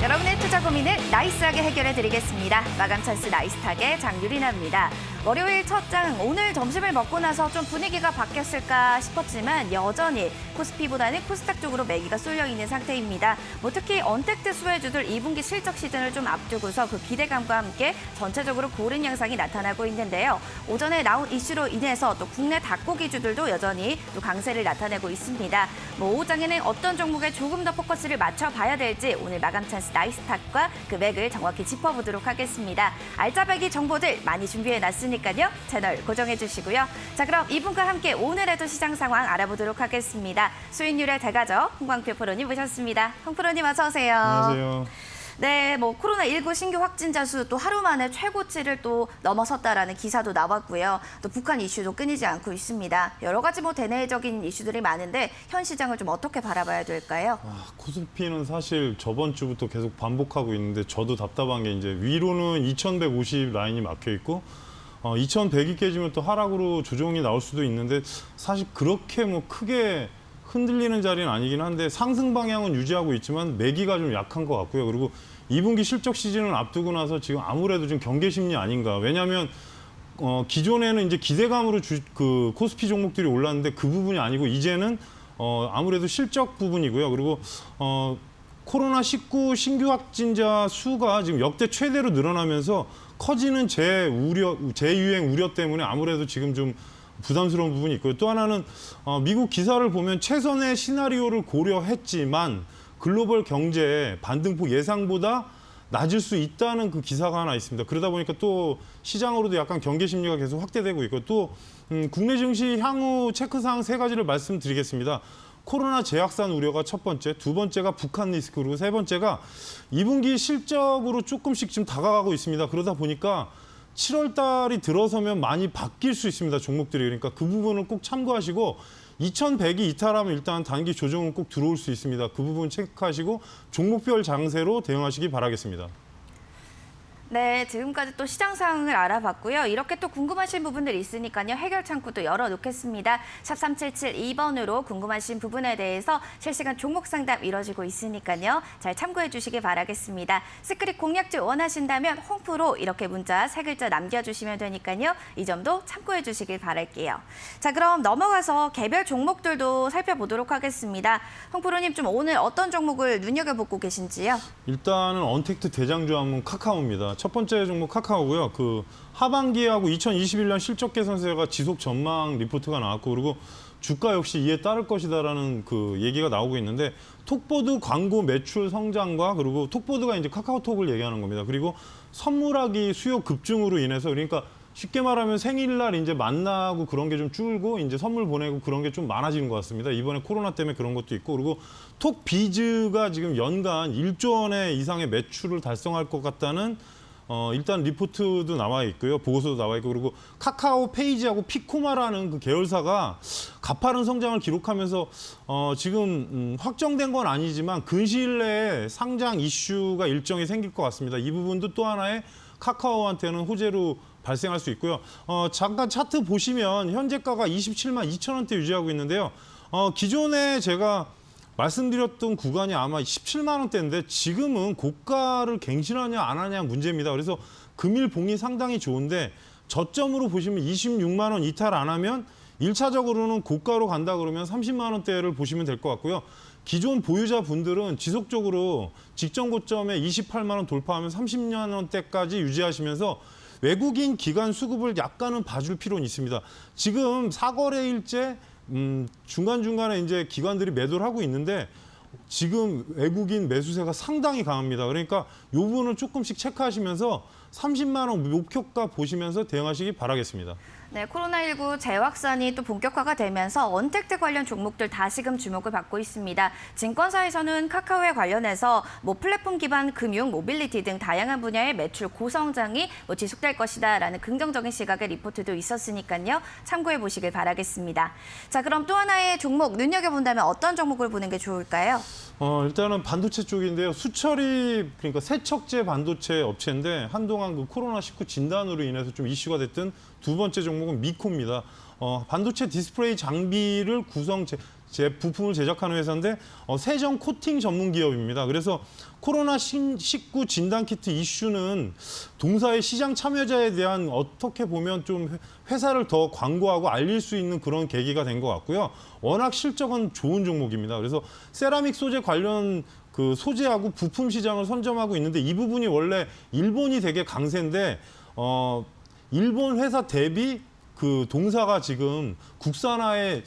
여러분의 투자 고민을 나이스하게 해결해 드리겠습니다. 마감 찬스 나이스탁의 장유리나입니다. 월요일 첫 장, 오늘 점심을 먹고 나서 좀 분위기가 바뀌었을까 싶었지만 여전히 코스피보다는 코스닥 쪽으로 매기가 쏠려 있는 상태입니다. 특히 언택트 수혜주들 2분기 실적 시즌을 좀 앞두고서 그 기대감과 함께 전체적으로 고른 양상이 나타나고 있는데요. 오전에 나온 이슈로 인해서 또 국내 닭고기주들도 여전히 또 강세를 나타내고 있습니다. 오후 장에는 어떤 종목에 조금 더 포커스를 맞춰봐야 될지 오늘 마감 찬스 나이스탁과 그 맥을 정확히 짚어보도록 하겠습니다. 알짜배기 정보들 많이 준비해놨으니까요. 채널 고정해 주시고요. 자, 그럼 이분과 함께 오늘의 시장 상황 알아보도록 하겠습니다. 수익률의 대가죠. 홍광표 프로님 모셨습니다. 홍 프로님 어서 오세요. 안녕하세요. 네, 코로나19 신규 확진자 수 또 하루 만에 최고치를 또 넘어섰다라는 기사도 나왔고요. 또 북한 이슈도 끊이지 않고 있습니다. 여러 가지 대내적인 이슈들이 많은데 현 시장을 좀 어떻게 바라봐야 될까요? 코스피는 사실 저번 주부터 계속 반복하고 있는데 저도 답답한 게 이제 위로는 2150 라인이 막혀 있고 2100이 깨지면 또 하락으로 조정이 나올 수도 있는데 사실 그렇게 크게 흔들리는 자리는 아니긴 한데 상승 방향은 유지하고 있지만 매기가 좀 약한 것 같고요. 그리고 2분기 실적 시즌을 앞두고 나서 지금 아무래도 좀 경계 심리 아닌가. 왜냐하면 기존에는 이제 기대감으로 그 코스피 종목들이 올랐는데 그 부분이 아니고 이제는 아무래도 실적 부분이고요. 그리고 코로나19 신규 확진자 수가 지금 역대 최대로 늘어나면서 커지는 재유행 우려 때문에 아무래도 지금 좀 부담스러운 부분이 있고요. 또 하나는 미국 기사를 보면 최선의 시나리오를 고려했지만 글로벌 경제 반등폭 예상보다 낮을 수 있다는 그 기사가 하나 있습니다. 그러다 보니까 또 시장으로도 약간 경계 심리가 계속 확대되고 있고 또 국내 증시 향후 체크사항 3가지를 말씀드리겠습니다. 코로나 재확산 우려가 첫 번째, 두 번째가 북한 리스크, 그리고 세 번째가 2분기 실적으로 조금씩 지금 다가가고 있습니다. 그러다 보니까 7월 달이 들어서면 많이 바뀔 수 있습니다. 종목들이. 그러니까 그 부분을 꼭 참고하시고 2100이 이탈하면 일단 단기 조정은 꼭 들어올 수 있습니다. 그 부분 체크하시고 종목별 장세로 대응하시기 바라겠습니다. 네, 지금까지 또 시장 상황을 알아봤고요. 이렇게 또 궁금하신 부분들이 있으니까요. 해결 창구도 열어놓겠습니다. 샵 3772번으로 궁금하신 부분에 대해서 실시간 종목 상담 이뤄지고 있으니까요. 잘 참고해 주시기 바라겠습니다. 스크립 공략주 원하신다면 홍프로 이렇게 문자 3글자 남겨주시면 되니까요. 이 점도 참고해 주시길 바랄게요. 자, 그럼 넘어가서 개별 종목들도 살펴보도록 하겠습니다. 홍프로님 좀 오늘 어떤 종목을 눈여겨보고 계신지요? 일단은 언택트 대장주 하면 카카오입니다. 첫 번째 종목 카카오고요. 그 하반기하고 2021년 실적 개선세가 지속 전망 리포트가 나왔고 그리고 주가 역시 이에 따를 것이다라는 그 얘기가 나오고 있는데 톡보드 광고 매출 성장과 그리고 톡보드가 이제 카카오톡을 얘기하는 겁니다. 그리고 선물하기 수요 급증으로 인해서 그러니까 쉽게 말하면 생일날 이제 만나고 그런 게 좀 줄고 이제 선물 보내고 그런 게 좀 많아지는 것 같습니다. 이번에 코로나 때문에 그런 것도 있고 그리고 톡비즈가 지금 연간 1조 원의 이상의 매출을 달성할 것 같다는 일단 리포트도 나와 있고요. 보고서도 나와 있고 그리고 카카오 페이지하고 피코마라는 그 계열사가 가파른 성장을 기록하면서 지금 확정된 건 아니지만 근시일 내에 상장 이슈가 일정이 생길 것 같습니다. 이 부분도 또 하나의 카카오한테는 호재로 발생할 수 있고요. 잠깐 차트 보시면 현재가가 27만 2천 원대 유지하고 있는데요. 기존에 제가 말씀드렸던 구간이 아마 17만 원대인데 지금은 고가를 갱신하냐 안 하냐 문제입니다. 그래서 금일 봉이 상당히 좋은데 저점으로 보시면 26만 원 이탈 안 하면 1차적으로는 고가로 간다 그러면 30만 원대를 보시면 될 것 같고요. 기존 보유자분들은 지속적으로 직전 고점에 28만 원 돌파하면 30만 원대까지 유지하시면서 외국인 기관 수급을 약간은 봐줄 필요는 있습니다. 지금 사거래일째 중간중간에 이제 기관들이 매도를 하고 있는데 지금 외국인 매수세가 상당히 강합니다. 그러니까 이 부분을 조금씩 체크하시면서 30만 원 목표가 보시면서 대응하시기 바라겠습니다. 네, 코로나19 재확산이 또 본격화가 되면서 언택트 관련 종목들 다시금 주목을 받고 있습니다. 증권사에서는 카카오에 관련해서 플랫폼 기반 금융, 모빌리티 등 다양한 분야의 매출 고성장이 지속될 것이다라는 긍정적인 시각의 리포트도 있었으니까요. 참고해 보시길 바라겠습니다. 자, 그럼 또 하나의 종목 눈여겨본다면 어떤 종목을 보는 게 좋을까요? 일단은 반도체 쪽인데요. 수철이 그러니까 세척제 반도체 업체인데 한동안 그 코로나19 진단으로 인해서 좀 이슈가 됐던 두 번째 종목은 미코입니다. 반도체 디스플레이 장비를 부품을 제작하는 회사인데 세정 코팅 전문 기업입니다. 그래서 코로나19 진단키트 이슈는 동사의 시장 참여자에 대한 어떻게 보면 좀 회사를 더 광고하고 알릴 수 있는 그런 계기가 된 것 같고요. 워낙 실적은 좋은 종목입니다. 그래서 세라믹 소재 관련 그 소재하고 부품 시장을 선점하고 있는데 이 부분이 원래 일본이 되게 강세인데 일본 회사 대비 그 동사가 지금 국산화에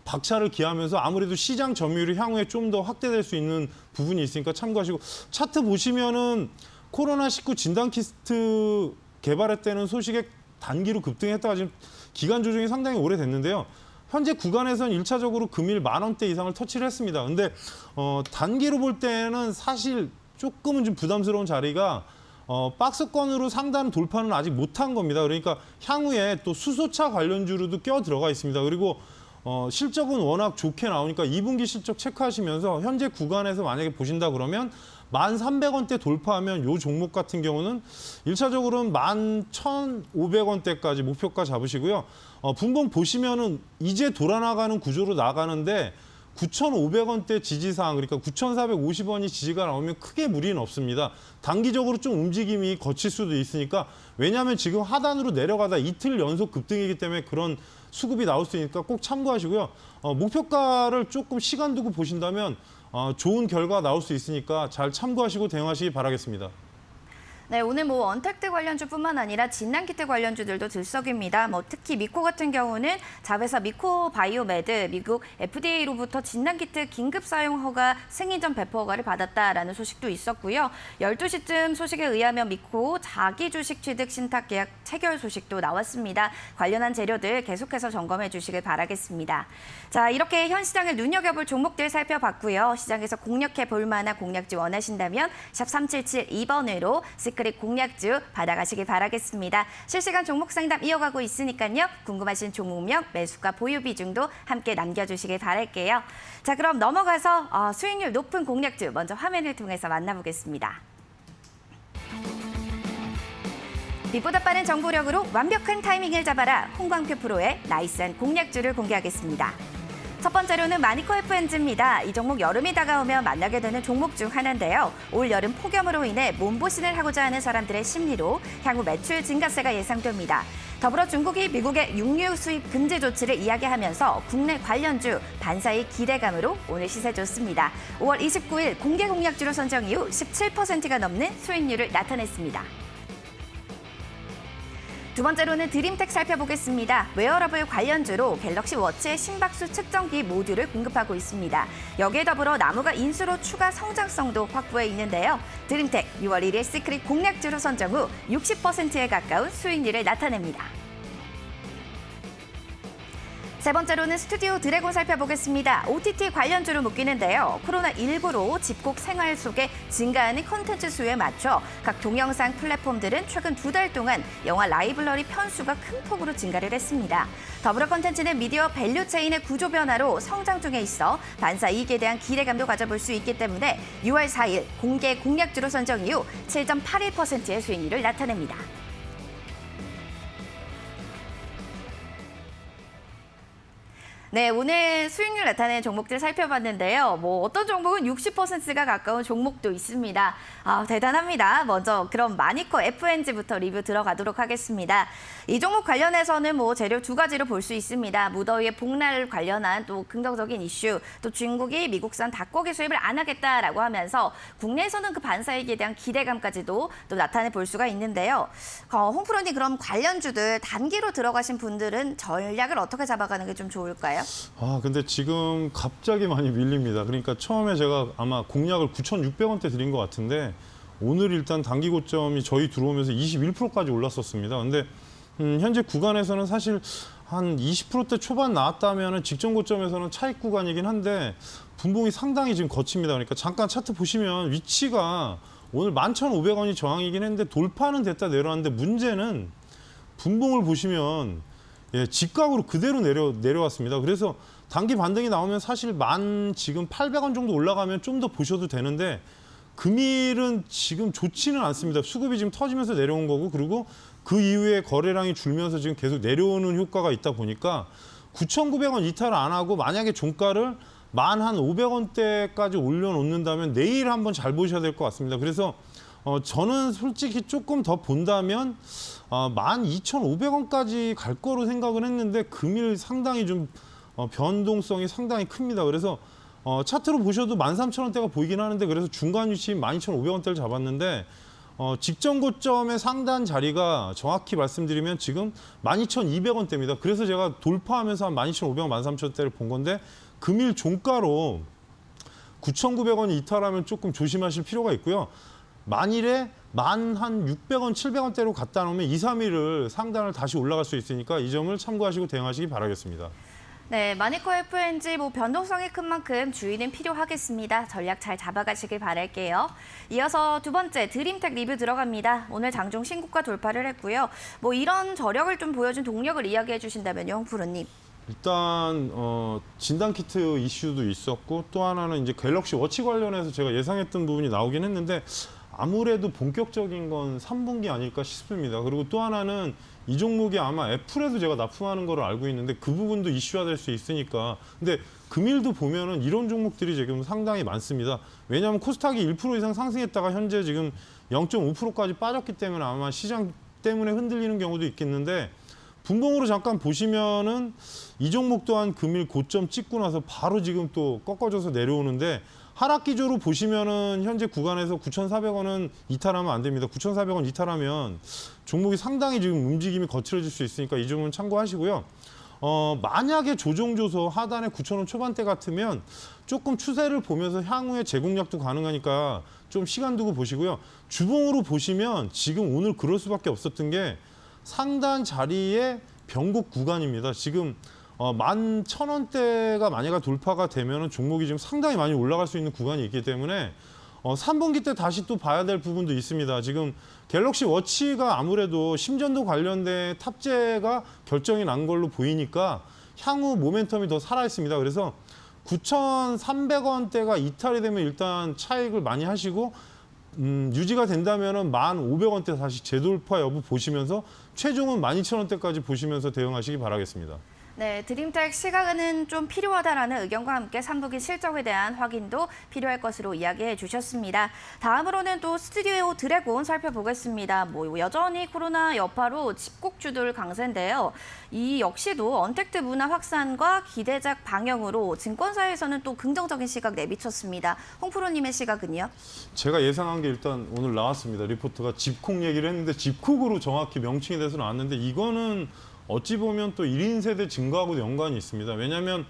박차를 기하면서 아무래도 시장 점유율이 향후에 좀 더 확대될 수 있는 부분이 있으니까 참고하시고 차트 보시면은 코로나19 진단키트 개발했다는 소식에 단기로 급등했다가 지금 기간 조정이 상당히 오래됐는데요. 현재 구간에서는 1차적으로 금일 10,000원대 이상을 터치를 했습니다. 근데 단기로 볼 때는 사실 조금은 좀 부담스러운 자리가 박스권으로 상단 돌파는 아직 못한 겁니다. 그러니까 향후에 또 수소차 관련주로도 껴 들어가 있습니다. 그리고 실적은 워낙 좋게 나오니까 2분기 실적 체크하시면서 현재 구간에서 만약에 보신다 그러면 1,300원대 돌파하면 이 종목 같은 경우는 1차적으로는 11,500원대까지 목표가 잡으시고요. 분봉 보시면은 이제 돌아나가는 구조로 나가는데 9,500원대 지지사항, 그러니까 9,450원이 지지가 나오면 크게 무리는 없습니다. 단기적으로 좀 움직임이 거칠 수도 있으니까 왜냐하면 지금 하단으로 내려가다 이틀 연속 급등이기 때문에 그런 수급이 나올 수 있으니까 꼭 참고하시고요. 목표가를 조금 시간 두고 보신다면 좋은 결과 나올 수 있으니까 잘 참고하시고 대응하시기 바라겠습니다. 네, 오늘 뭐 언택트 관련주뿐만 아니라 진단키트 관련주들도 들썩입니다. 뭐 특히 미코 같은 경우는 자회사 미코 바이오메드 미국 FDA로부터 진단키트 긴급 사용 허가 승인 전 배포 허가를 받았다라는 소식도 있었고요. 12시쯤 소식에 의하면 미코 자기 주식 취득 신탁 계약 체결 소식도 나왔습니다. 관련한 재료들 계속해서 점검해 주시길 바라겠습니다. 자, 이렇게 현 시장을 눈여겨볼 종목들 살펴봤고요. 시장에서 공략해 볼 만한 공략주 원하신다면 샵 3772번으로 시크릿 공략주 받아가시길 바라겠습니다. 실시간 종목 상담 이어가고 있으니까요. 궁금하신 종목명, 매수가 보유 비중도 함께 남겨주시길 바랄게요. 자, 그럼 넘어가서 수익률 높은 공략주 먼저 화면을 통해서 만나보겠습니다. 빛보다 빠른 정보력으로 완벽한 타이밍을 잡아라. 홍광표 프로의 나이스한 공략주를 공개하겠습니다. 첫 번째로는 마니코 FNG입니다. 이 종목 여름이 다가오면 만나게 되는 종목 중 하나인데요. 올 여름 폭염으로 인해 몸보신을 하고자 하는 사람들의 심리로 향후 매출 증가세가 예상됩니다. 더불어 중국이 미국의 육류 수입 금지 조치를 이야기하면서 국내 관련주 반사의 기대감으로 오늘 시세 좋습니다. 5월 29일 공개 공략주로 선정 이후 17%가 넘는 수익률을 나타냈습니다. 두 번째로는 드림텍 살펴보겠습니다. 웨어러블 관련주로 갤럭시 워치의 심박수 측정기 모듈을 공급하고 있습니다. 여기에 더불어 나무가 인수로 추가 성장성도 확보해 있는데요. 드림텍 6월 1일 시크릿 공략주로 선정 후 60%에 가까운 수익률을 나타냅니다. 세 번째로는 스튜디오 드래곤 살펴보겠습니다. OTT 관련주로 묶이는데요. 코로나19로 집콕 생활 속에 증가하는 콘텐츠 수에 맞춰 각 동영상 플랫폼들은 최근 2달 동안 영화 라이브러리 편수가 큰 폭으로 증가를 했습니다. 더불어 콘텐츠는 미디어 밸류 체인의 구조 변화로 성장 중에 있어 반사 이익에 대한 기대감도 가져볼 수 있기 때문에 6월 4일 공개 공략주로 선정 이후 7.81%의 수익률을 나타냅니다. 네, 오늘 수익률 나타내는 종목들 살펴봤는데요. 뭐 어떤 종목은 60%가 가까운 종목도 있습니다. 대단합니다. 먼저 그럼 마니코 FNG부터 리뷰 들어가도록 하겠습니다. 이 종목 관련해서는 뭐 재료 두 가지로 볼 수 있습니다. 무더위의 복날 관련한 또 긍정적인 이슈, 또 중국이 미국산 닭고기 수입을 안 하겠다라고 하면서 국내에서는 그 반사이익에 대한 기대감까지도 또 나타내 볼 수가 있는데요. 홍 프로님, 그럼 관련주들 단기로 들어가신 분들은 전략을 어떻게 잡아가는 게 좀 좋을까요? 근데 지금 갑자기 많이 밀립니다. 그러니까 처음에 제가 아마 공략을 9,600원대 드린 것 같은데 오늘 일단 단기 고점이 저희 들어오면서 21%까지 올랐었습니다. 근데 현재 구간에서는 사실 한 20%대 초반 나왔다면 직전 고점에서는 차익 구간이긴 한데 분봉이 상당히 지금 거칩니다. 그러니까 잠깐 차트 보시면 위치가 오늘 11,500원이 저항이긴 했는데 돌파는 됐다 내려왔는데 문제는 분봉을 보시면 직각으로 그대로 내려왔습니다. 그래서 단기 반등이 나오면 사실 지금 800원 정도 올라가면 좀 더 보셔도 되는데 금일은 지금 좋지는 않습니다. 수급이 지금 터지면서 내려온 거고 그리고 그 이후에 거래량이 줄면서 지금 계속 내려오는 효과가 있다 보니까 9,900원 이탈 안 하고 만약에 종가를 1,500원대까지 올려놓는다면 내일 한번 잘 보셔야 될 것 같습니다. 그래서 저는 솔직히 조금 더 본다면 12,500원까지 갈 거로 생각을 했는데 금일 상당히 좀 변동성이 상당히 큽니다. 그래서 차트로 보셔도 13,000원대가 보이긴 하는데 그래서 중간 위치인 12,500원대를 잡았는데 직전 고점의 상단 자리가 정확히 말씀드리면 지금 12,200원대입니다. 그래서 제가 돌파하면서 한 12,500원, 13,000원대를 본 건데 금일 종가로 9,900원이 이탈하면 조금 조심하실 필요가 있고요. 만일에 한 600원, 700원대로 갖다 놓으면 2, 3일을 상단을 다시 올라갈 수 있으니까 이 점을 참고하시고 대응하시기 바라겠습니다. 네, 마니커 FNG 변동성이 큰 만큼 주의는 필요하겠습니다. 전략 잘 잡아가시길 바랄게요. 이어서 두 번째 드림텍 리뷰 들어갑니다. 오늘 장중 신고가 돌파를 했고요. 이런 저력을 좀 보여준 동력을 이야기해 주신다면요, 홍프로님. 일단 진단키트 이슈도 있었고 또 하나는 이제 갤럭시 워치 관련해서 제가 예상했던 부분이 나오긴 했는데 아무래도 본격적인 건 3분기 아닐까 싶습니다. 그리고 또 하나는 이 종목이 아마 애플에도 제가 납품하는 거를 알고 있는데 그 부분도 이슈화될 수 있으니까. 근데 금일도 보면은 이런 종목들이 지금 상당히 많습니다. 왜냐하면 코스닥이 1% 이상 상승했다가 현재 지금 0.5%까지 빠졌기 때문에 아마 시장 때문에 흔들리는 경우도 있겠는데 분봉으로 잠깐 보시면은 이 종목 또한 금일 고점 찍고 나서 바로 지금 또 꺾어져서 내려오는데 하락 기조로 보시면은 현재 구간에서 9,400원은 이탈하면 안 됩니다. 9,400원 이탈하면 종목이 상당히 지금 움직임이 거칠어질 수 있으니까 이 점은 참고하시고요. 만약에 조정줘서 하단에 9,000원 초반대 같으면 조금 추세를 보면서 향후에 재공략도 가능하니까 좀 시간 두고 보시고요. 주봉으로 보시면 지금 오늘 그럴 수밖에 없었던 게 상단 자리에 변곡 구간입니다. 지금 11,000원대가 만약에 돌파가 되면 종목이 지금 상당히 많이 올라갈 수 있는 구간이 있기 때문에 3분기 때 다시 또 봐야 될 부분도 있습니다. 지금 갤럭시 워치가 아무래도 심전도 관련된 탑재가 결정이 난 걸로 보이니까 향후 모멘텀이 더 살아있습니다. 그래서 9,300원대가 이탈이 되면 일단 차익을 많이 하시고 유지가 된다면 1,500원대 다시 재돌파 여부 보시면서 최종은 12,000원대까지 보시면서 대응하시기 바라겠습니다. 네, 드림텍 시각은 좀 필요하다라는 의견과 함께 3분기 실적에 대한 확인도 필요할 것으로 이야기해 주셨습니다. 다음으로는 또 스튜디오 드래곤 살펴보겠습니다. 여전히 코로나 여파로 집콕주들 강세인데요. 이 역시도 언택트 문화 확산과 기대작 방영으로 증권사에서는 또 긍정적인 시각 내비쳤습니다. 홍프로님의 시각은요? 제가 예상한 게 일단 오늘 나왔습니다. 리포트가 집콕 얘기를 했는데 집콕으로 정확히 명칭이 돼서 나왔는데 이거는 어찌 보면 또 1인 세대 증가하고도 연관이 있습니다. 왜냐하면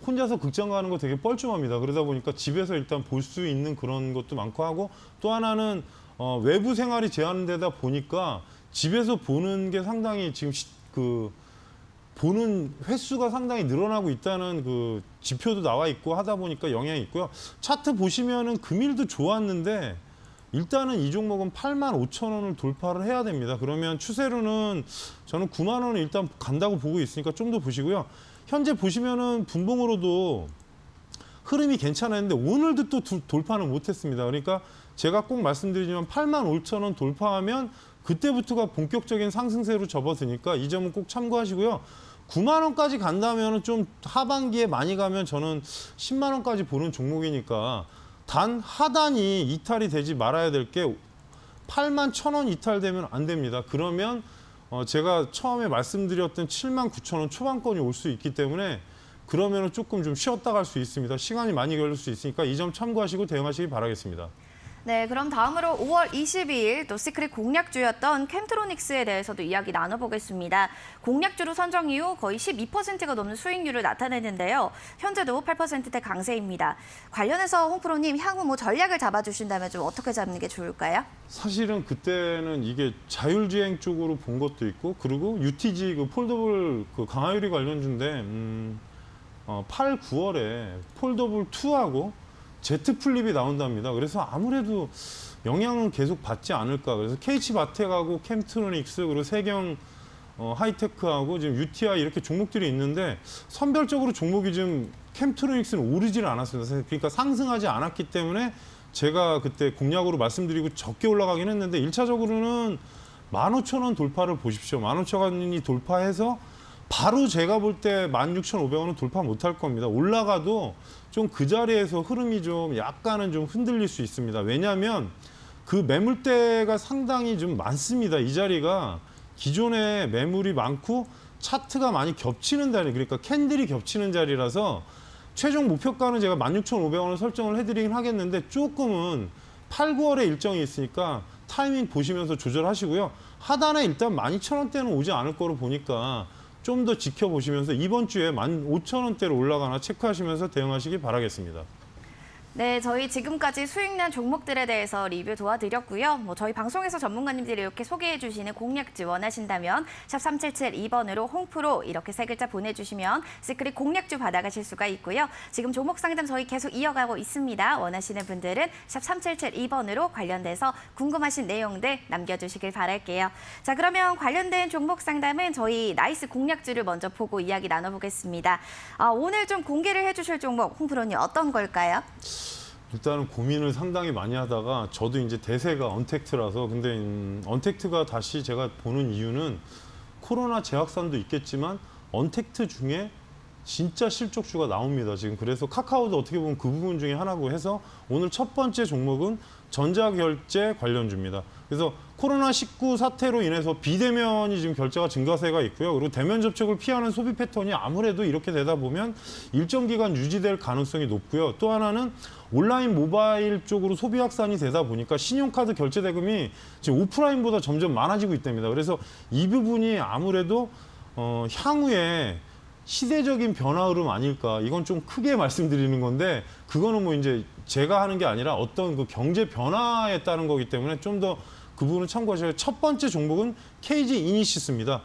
혼자서 극장 가는 거 되게 뻘쭘합니다. 그러다 보니까 집에서 일단 볼 수 있는 그런 것도 많고 하고 또 하나는 외부 생활이 제한되다 보니까 집에서 보는 게 상당히 지금 보는 횟수가 상당히 늘어나고 있다는 그 지표도 나와 있고 하다 보니까 영향이 있고요. 차트 보시면은 금일도 좋았는데 일단은 이 종목은 85,000원을 돌파를 해야 됩니다. 그러면 추세로는 저는 9만 원을 일단 간다고 보고 있으니까 좀 더 보시고요. 현재 보시면은 분봉으로도 흐름이 괜찮았는데 오늘도 또 돌파는 못했습니다. 그러니까 제가 꼭 말씀드리지만 85,000원 돌파하면 그때부터가 본격적인 상승세로 접어드니까 이 점은 꼭 참고하시고요. 9만 원까지 간다면 좀 하반기에 많이 가면 저는 10만 원까지 보는 종목이니까 단 하단이 이탈이 되지 말아야 될 게 81,000원 이탈되면 안 됩니다. 그러면 제가 처음에 말씀드렸던 79,000원 초반권이 올 수 있기 때문에 그러면 조금 좀 쉬었다 갈 수 있습니다. 시간이 많이 걸릴 수 있으니까 이 점 참고하시고 대응하시기 바라겠습니다. 네, 그럼 다음으로 5월 22일 또 시크릿 공략주였던 캠트로닉스에 대해서도 이야기 나눠보겠습니다. 공략주로 선정 이후 거의 12%가 넘는 수익률을 나타내는데요. 현재도 8%대 강세입니다. 관련해서 홍프로님 향후 전략을 잡아주신다면 좀 어떻게 잡는 게 좋을까요? 사실은 그때는 이게 자율주행 쪽으로 본 것도 있고 그리고 UTG 그 폴더블 그 강화유리 관련주인데 8, 9월에 폴더블 2하고 제트 플립이 나온답니다. 그래서 아무래도 영향은 계속 받지 않을까. 그래서 KH바텍하고 캠트로닉스 그리고 세경 하이테크하고 지금 UTI 이렇게 종목들이 있는데 선별적으로 종목이 지금 캠트로닉스는 오르지를 않았습니다. 그러니까 상승하지 않았기 때문에 제가 그때 공략으로 말씀드리고 적게 올라가긴 했는데 1차적으로는 15,000원 돌파를 보십시오. 15,000원이 돌파해서 바로 제가 볼 때 16,500원은 돌파 못할 겁니다. 올라가도 좀 그 자리에서 흐름이 좀 약간은 좀 흔들릴 수 있습니다. 왜냐하면 그 매물대가 상당히 좀 많습니다. 이 자리가 기존에 매물이 많고 차트가 많이 겹치는 자리, 그러니까 캔들이 겹치는 자리라서 최종 목표가는 제가 16,500원을 설정을 해드리긴 하겠는데 조금은 8, 9월에 일정이 있으니까 타이밍 보시면서 조절하시고요. 하단에 일단 12,000원대는 오지 않을 거로 보니까 좀 더 지켜보시면서 이번 주에 15,000원대로 올라가나 체크하시면서 대응하시기 바라겠습니다. 네, 저희 지금까지 수익난 종목들에 대해서 리뷰 도와드렸고요. 저희 방송에서 전문가님들이 이렇게 소개해 주시는 공략지 원하신다면 샵 3772번으로 홍프로 이렇게 세 글자 보내주시면 시크릿 공략주 받아가실 수가 있고요. 지금 종목 상담 저희 계속 이어가고 있습니다. 원하시는 분들은 샵 3772번으로 관련돼서 궁금하신 내용들 남겨주시길 바랄게요. 자, 그러면 관련된 종목 상담은 저희 나이스 공략주를 먼저 보고 이야기 나눠보겠습니다. 오늘 좀 공개를 해주실 종목 홍프로님 어떤 걸까요? 일단은 고민을 상당히 많이 하다가 저도 이제 대세가 언택트라서 근데 언택트가 다시 제가 보는 이유는 코로나 재확산도 있겠지만 언택트 중에 진짜 실적주가 나옵니다. 지금 그래서 카카오도 어떻게 보면 그 부분 중에 하나고 해서 오늘 첫 번째 종목은 전자결제 관련주입니다. 그래서 코로나19 사태로 인해서 비대면이 지금 결제가 증가세가 있고요. 그리고 대면 접촉을 피하는 소비 패턴이 아무래도 이렇게 되다 보면 일정 기간 유지될 가능성이 높고요. 또 하나는 온라인 모바일 쪽으로 소비 확산이 되다 보니까 신용카드 결제 대금이 지금 오프라인보다 점점 많아지고 있답니다. 그래서 이 부분이 아무래도 향후에 시대적인 변화 흐름 아닐까. 이건 좀 크게 말씀드리는 건데 그거는 뭐 이제 제가 하는 게 아니라 어떤 그 경제 변화에 따른 거기 때문에 좀 더 그 부분을 참고하셔야. 첫 번째 종목은 KG 이니시스입니다.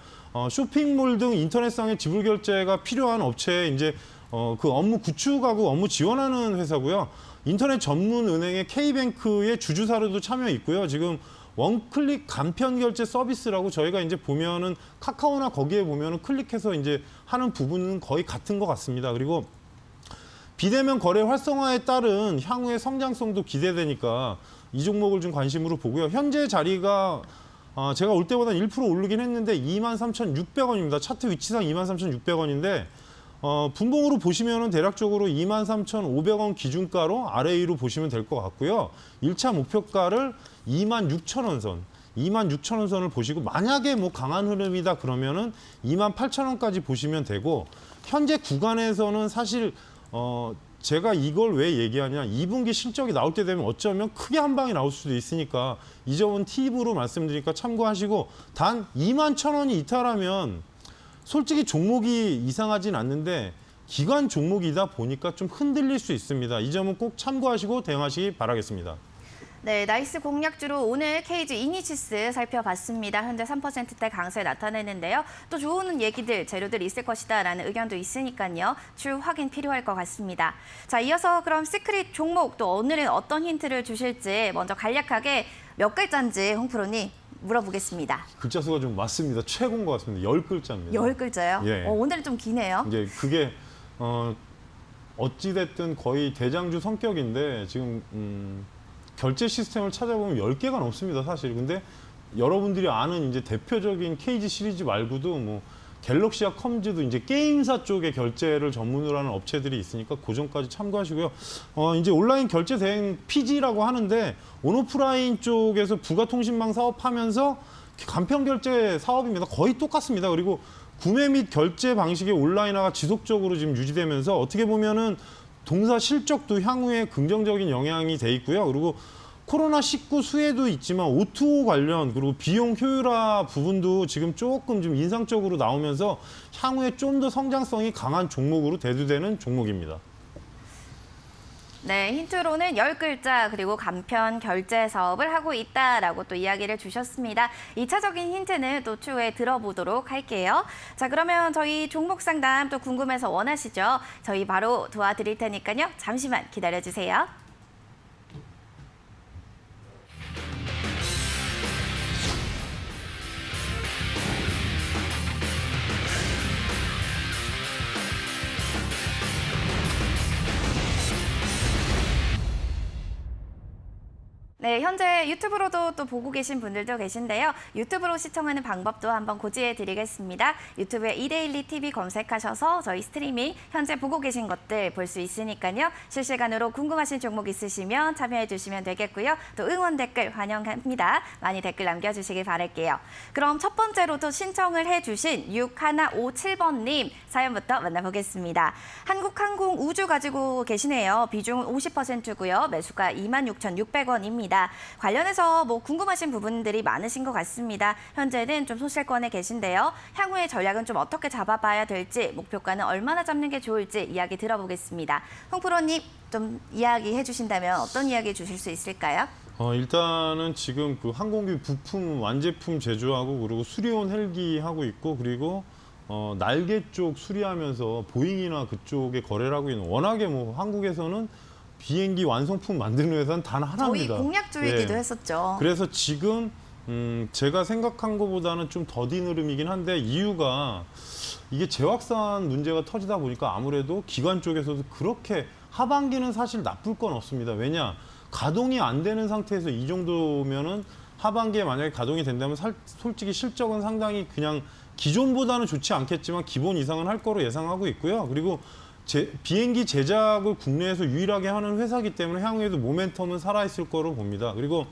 쇼핑몰 등 인터넷상의 지불 결제가 필요한 업체에 이제 그 업무 구축하고 업무 지원하는 회사고요. 인터넷 전문 은행의 K뱅크의 주주사로도 참여 있고요. 지금 원클릭 간편 결제 서비스라고 저희가 이제 보면은 카카오나 거기에 보면은 클릭해서 이제 하는 부분은 거의 같은 것 같습니다. 그리고 비대면 거래 활성화에 따른 향후의 성장성도 기대되니까 이 종목을 좀 관심으로 보고요. 현재 자리가 제가 올 때보다 1% 오르긴 했는데 23,600원입니다. 차트 위치상 23,600원인데 분봉으로 보시면은 대략적으로 23,500원 기준가로 아래 위로 보시면 될 것 같고요. 1차 목표가를 26,000원 선, 26,000원 선을 보시고 만약에 뭐 강한 흐름이다 그러면은 28,000원까지 보시면 되고 현재 구간에서는 사실 제가 이걸 왜 얘기하냐, 2분기 실적이 나올 때 되면 어쩌면 크게 한 방이 나올 수도 있으니까 이 점은 팁으로 말씀드리니까 참고하시고 단 21,000원이 이탈하면 솔직히 종목이 이상하진 않는데 기관 종목이다 보니까 좀 흔들릴 수 있습니다. 이 점은 꼭 참고하시고 대응하시기 바라겠습니다. 네, 나이스 공략주로 오늘 KG 이니시스 살펴봤습니다. 현재 3%대 강세 나타내는데요. 또 좋은 얘기들, 재료들 있을 것이다라는 의견도 있으니까요. 추후 확인 필요할 것 같습니다. 자, 이어서 그럼 시크릿 종목 또 오늘은 어떤 힌트를 주실지 먼저 간략하게 몇 글자인지 홍프로님 물어보겠습니다. 글자 수가 좀 맞습니다. 최고인 것 같습니다. 10글자입니다. 10글자요? 예. 오늘은 좀 기네요. 이제 그게 어찌됐든 거의 대장주 성격인데 지금 결제 시스템을 찾아보면 10개가 넘습니다, 사실. 근데 여러분들이 아는 이제 대표적인 KG 시리즈 말고도 뭐 갤럭시와 컴즈도 이제 게임사 쪽의 결제를 전문으로 하는 업체들이 있으니까 그 점까지 참고하시고요. 이제 온라인 결제 대행 PG라고 하는데 온오프라인 쪽에서 부가통신망 사업하면서 간편 결제 사업입니다. 거의 똑같습니다. 그리고 구매 및 결제 방식의 온라인화가 지속적으로 지금 유지되면서 어떻게 보면은 동사 실적도 향후에 긍정적인 영향이 돼 있고요. 그리고 코로나19 수혜도 있지만 O2O 관련 그리고 비용 효율화 부분도 지금 조금 좀 인상적으로 나오면서 향후에 좀 더 성장성이 강한 종목으로 대두되는 종목입니다. 네, 힌트로는 10글자 그리고 간편 결제 사업을 하고 있다라고 또 이야기를 주셨습니다. 2차적인 힌트는 또 추후에 들어보도록 할게요. 자, 그러면 저희 종목 상담 또 궁금해서 원하시죠? 저희 바로 도와드릴 테니까요. 잠시만 기다려주세요. 네, 현재 유튜브로도 또 보고 계신 분들도 계신데요. 유튜브로 시청하는 방법도 한번 고지해 드리겠습니다. 유튜브에 이데일리 TV 검색하셔서 저희 스트리밍 현재 보고 계신 것들 볼 수 있으니까요. 실시간으로 궁금하신 종목 있으시면 참여해 주시면 되겠고요. 또 응원 댓글 환영합니다. 많이 댓글 남겨주시길 바랄게요. 그럼 첫 번째로 또 신청을 해주신 6157번님 사연부터 만나보겠습니다. 한국항공 우주 가지고 계시네요. 비중은 50%고요. 매수가 26,600원입니다. 관련해서 뭐 궁금하신 부분들이 많으신 것 같습니다. 현재는 좀 소실권에 계신데요. 향후의 전략은 좀 어떻게 잡아봐야 될지, 목표가는 얼마나 잡는 게 좋을지 이야기 들어보겠습니다. 홍 프로님 좀 이야기해 주신다면 어떤 이야기 주실 수 있을까요? 일단은 지금 그 항공기 부품 완제품 제조하고 그리고 수리온 헬기 하고 있고 그리고 날개 쪽 수리하면서 보잉이나 그쪽에 거래를 하고 있는 워낙에 뭐 한국에서는 비행기 완성품 만드는 회사는 단 하나입니다. 저희 공약주이기도 예. 했었죠. 그래서 지금 제가 생각한 것보다는 좀 더딘 흐름이긴 한데 이유가 이게 재확산 문제가 터지다 보니까 아무래도 기관 쪽에서도 그렇게 하반기는 사실 나쁠 건 없습니다. 왜냐? 가동이 안 되는 상태에서 이 정도면은 하반기에 만약에 가동이 된다면 솔직히 실적은 상당히 그냥 기존보다는 좋지 않겠지만 기본 이상은 할 거로 예상하고 있고요. 그리고 비행기 제작을 국내에서 유일하게 하는 회사이기 때문에 향후에도 모멘텀은 살아있을 거로 봅니다. 그리고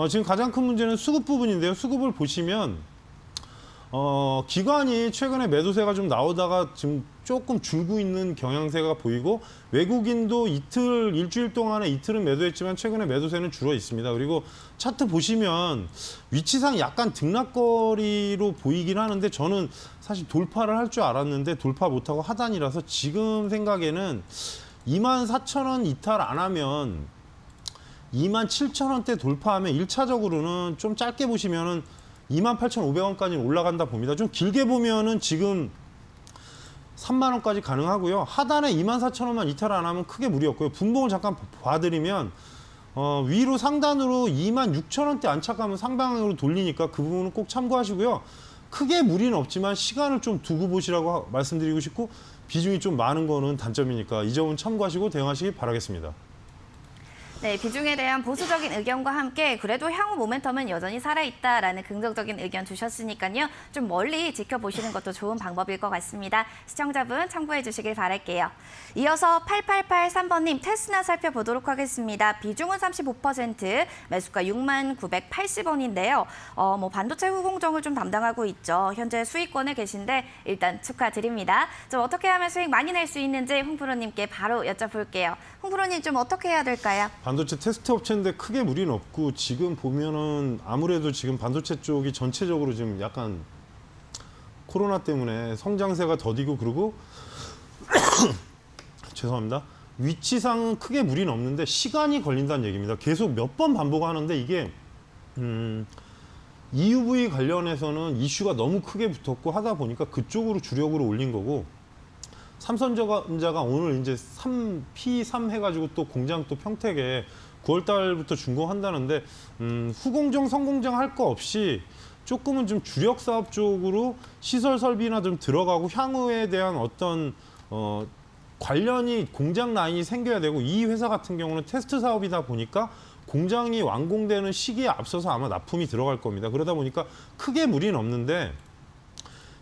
지금 가장 큰 문제는 수급 부분인데요. 수급을 보시면 기관이 최근에 매도세가 좀 나오다가 지금 조금 줄고 있는 경향세가 보이고 외국인도 일주일 동안에 이틀은 매도했지만 최근에 매도세는 줄어 있습니다. 그리고 차트 보시면 위치상 약간 등락거리로 보이긴 하는데 저는 사실 돌파를 할 줄 알았는데 돌파 못하고 하단이라서 지금 생각에는 24,000원 이탈 안 하면 27,000원대 돌파하면 1차적으로는 좀 짧게 보시면은 28,500원까지 올라간다 봅니다. 좀 길게 보면은 지금 3만 원까지 가능하고요. 하단에 24,000원만 이탈 안 하면 크게 무리 없고요. 분봉을 잠깐 봐드리면 위로 상단으로 26,000원대 안착하면 상방으로 돌리니까 그 부분은 꼭 참고하시고요. 크게 무리는 없지만 시간을 좀 두고 보시라고 말씀드리고 싶고 비중이 좀 많은 거는 단점이니까 이 점은 참고하시고 대응하시기 바라겠습니다. 네, 비중에 대한 보수적인 의견과 함께 그래도 향후 모멘텀은 여전히 살아있다라는 긍정적인 의견 주셨으니까요. 좀 멀리 지켜보시는 것도 좋은 방법일 것 같습니다. 시청자분 참고해 주시길 바랄게요. 이어서 8883번님 테스나 살펴보도록 하겠습니다. 비중은 35%, 매수가 69,980원인데요. 뭐 반도체 후공정을 좀 담당하고 있죠. 현재 수익권에 계신데 일단 축하드립니다. 좀 어떻게 하면 수익 많이 낼 수 있는지 홍 프로님께 바로 여쭤볼게요. 홍 프로님 좀 어떻게 해야 될까요? 반도체 테스트 업체인데 크게 무리는 없고 지금 보면은 아무래도 지금 반도체 쪽이 전체적으로 지금 약간 코로나 때문에 성장세가 더디고 그리고 죄송합니다. 위치상은 크게 무리는 없는데 시간이 걸린다는 얘기입니다. 계속 몇 번 반복하는데 이게 EUV 관련해서는 이슈가 너무 크게 붙었고 하다 보니까 그쪽으로 주력으로 올린 거고 삼성전자가 오늘 이제 P3 해가지고 또 공장 또 평택에 9월 달부터 준공한다는데 후공정, 성공정 할 거 없이 조금은 좀 주력 사업 쪽으로 시설 설비나 좀 들어가고 향후에 대한 어떤 관련이 공장 라인이 생겨야 되고 이 회사 같은 경우는 테스트 사업이다 보니까 공장이 완공되는 시기에 앞서서 아마 납품이 들어갈 겁니다. 그러다 보니까 크게 무리는 없는데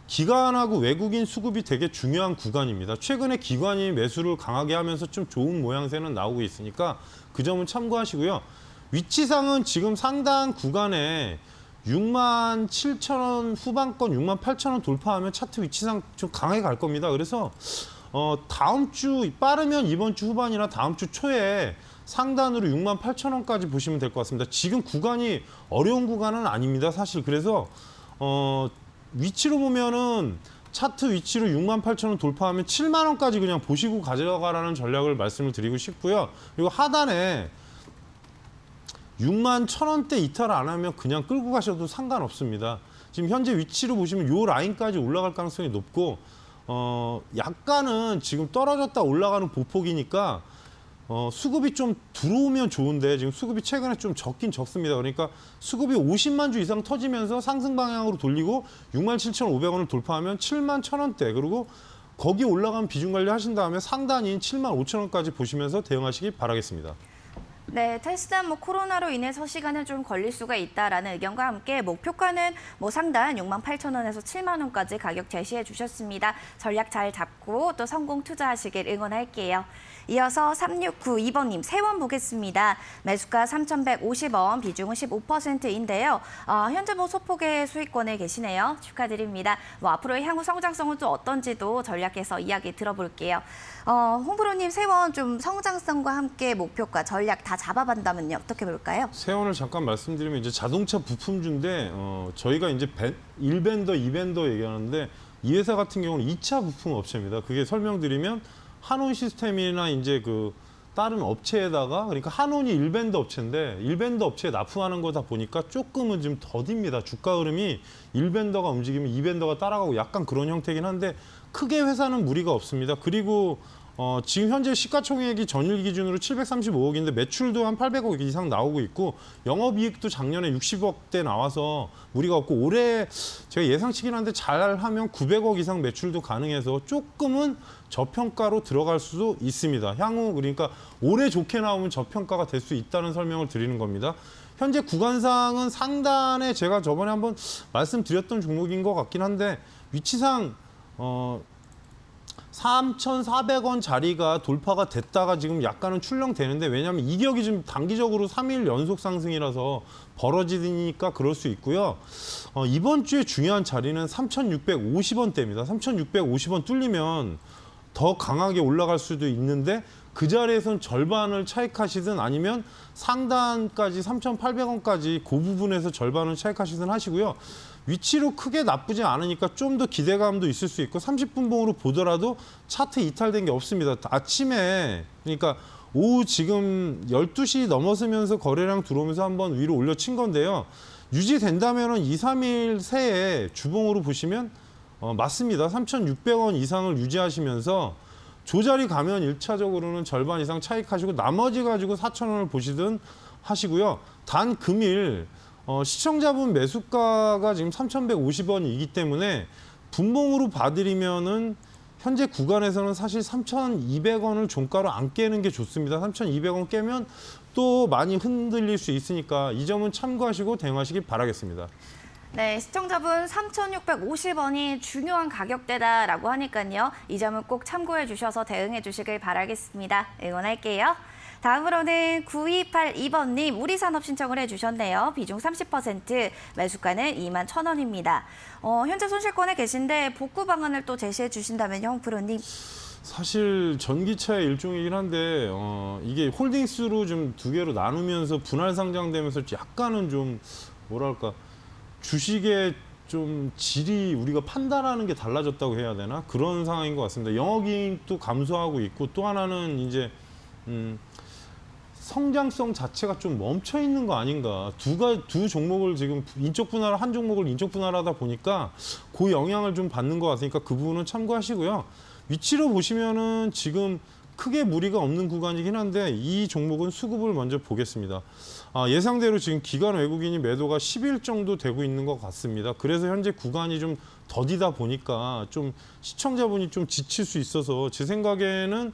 기관하고 외국인 수급이 되게 중요한 구간입니다. 최근에 기관이 매수를 강하게 하면서 좀 좋은 모양새는 나오고 있으니까 그 점은 참고하시고요. 위치상은 지금 상당 구간에 67,000원 후반권 68,000원 돌파하면 차트 위치상 좀 강하게 갈 겁니다. 그래서 다음 주 빠르면 이번 주 후반이나 다음 주 초에 상단으로 68,000원까지 보시면 될 것 같습니다. 지금 구간이 어려운 구간은 아닙니다. 사실 그래서 위치로 보면은 차트 위치로 68,000원 돌파하면 7만 원까지 그냥 보시고 가져가라는 전략을 말씀을 드리고 싶고요. 그리고 하단에 61,000원대 이탈 안 하면 그냥 끌고 가셔도 상관없습니다. 지금 현재 위치로 보시면 요 라인까지 올라갈 가능성이 높고 약간은 지금 떨어졌다 올라가는 보폭이니까 수급이 좀 들어오면 좋은데 지금 수급이 최근에 좀 적긴 적습니다. 그러니까 수급이 50만 주 이상 터지면서 상승 방향으로 돌리고 67,500원을 돌파하면 71,000원대 그리고 거기 올라가면 비중 관리 하신 다음에 상단인 75,000원까지 보시면서 대응하시기 바라겠습니다. 네, 테스트는 코로나로 인해서 시간은 좀 걸릴 수가 있다라는 의견과 함께 목표가는 상단 68,000원에서 7만 원까지 가격 제시해 주셨습니다. 전략 잘 잡고 또 성공 투자하시길 응원할게요. 이어서 3692번님 세원 보겠습니다. 매수가 3,150원, 비중은 15%인데요. 현재 소폭의 수익권에 계시네요. 축하드립니다. 앞으로의 향후 성장성은 또 어떤지도 전략해서 이야기 들어볼게요. 홍프로님 세원 좀 성장성과 함께 목표가 전략 다 잡아본다면요 어떻게 볼까요? 세원을 잠깐 말씀드리면 이제 자동차 부품주인데 저희가 이제 1벤더, 2벤더 얘기하는데 이 회사 같은 경우는 2차 부품 업체입니다. 그게 설명드리면 한온 시스템이나 이제 그 다른 업체에다가 그러니까 한온이 1벤더 업체인데 1벤더 업체에 납품하는 거다 보니까 조금은 좀 더딥니다. 주가 흐름이 1벤더가 움직이면 2벤더가 따라가고 약간 그런 형태긴 한데 크게 회사는 무리가 없습니다. 그리고 지금 현재 시가총액이 전일 기준으로 735억인데 매출도 한 800억 이상 나오고 있고 영업이익도 작년에 60억대 나와서 무리가 없고 올해 제가 예상치긴 한데 잘하면 900억 이상 매출도 가능해서 조금은 저평가로 들어갈 수도 있습니다. 향후 그러니까 올해 좋게 나오면 저평가가 될 수 있다는 설명을 드리는 겁니다. 현재 구간상은 상단에 제가 저번에 한번 말씀드렸던 종목인 것 같긴 한데 위치상 3,400원 자리가 돌파가 됐다가 지금 약간은 출렁되는데 왜냐하면 이격이 지금 단기적으로 3일 연속 상승이라서 벌어지니까 그럴 수 있고요. 이번 주에 중요한 자리는 3,650원대입니다. 3,650원 뚫리면 더 강하게 올라갈 수도 있는데 그 자리에선 절반을 차익하시든 아니면 상단까지 3,800원까지 그 부분에서 절반을 차익하시든 하시고요. 위치로 크게 나쁘지 않으니까 좀 더 기대감도 있을 수 있고 30분 봉으로 보더라도 차트 이탈된 게 없습니다. 아침에 그러니까 오후 지금 12시 넘어서면서 거래량 들어오면서 한번 위로 올려친 건데요. 유지된다면 2, 3일 새에 주봉으로 보시면 맞습니다. 3,600원 이상을 유지하시면서 조자리 가면 1차적으로는 절반 이상 차익하시고 나머지 가지고 4,000원을 보시든 하시고요. 단 금일 시청자분 매수가가 지금 3,150원이기 때문에 분봉으로 봐드리면은 현재 구간에서는 사실 3,200원을 종가로 안 깨는 게 좋습니다. 3,200원 깨면 또 많이 흔들릴 수 있으니까 이 점은 참고하시고 대응하시길 바라겠습니다. 네, 시청자분 3,650원이 중요한 가격대다라고 하니까요. 이 점은 꼭 참고해 주셔서 대응해 주시길 바라겠습니다. 응원할게요. 다음으로는 9282번님 우리산업 신청을 해주셨네요. 비중 30%, 매수가는 21,000원입니다. 현재 손실권에 계신데 복구 방안을 또 제시해 주신다면요, 홍프로님. 사실 전기차의 일종이긴 한데 이게 홀딩스로 좀 두 개로 나누면서 분할 상장되면서 약간은 좀 뭐랄까 주식의 좀 질이 우리가 판단하는 게 달라졌다고 해야 되나 그런 상황인 것 같습니다. 영업이익도 감소하고 있고 또 하나는 이제 성장성 자체가 좀 멈춰 있는 거 아닌가. 두 종목을 지금 한 종목을 인적 분할하다 보니까 그 영향을 좀 받는 것 같으니까 그 부분은 참고하시고요. 위치로 보시면은 지금 크게 무리가 없는 구간이긴 한데 이 종목은 수급을 먼저 보겠습니다. 예상대로 지금 기관 외국인이 매도가 10일 정도 되고 있는 것 같습니다. 그래서 현재 구간이 좀 더디다 보니까 좀 시청자분이 좀 지칠 수 있어서 제 생각에는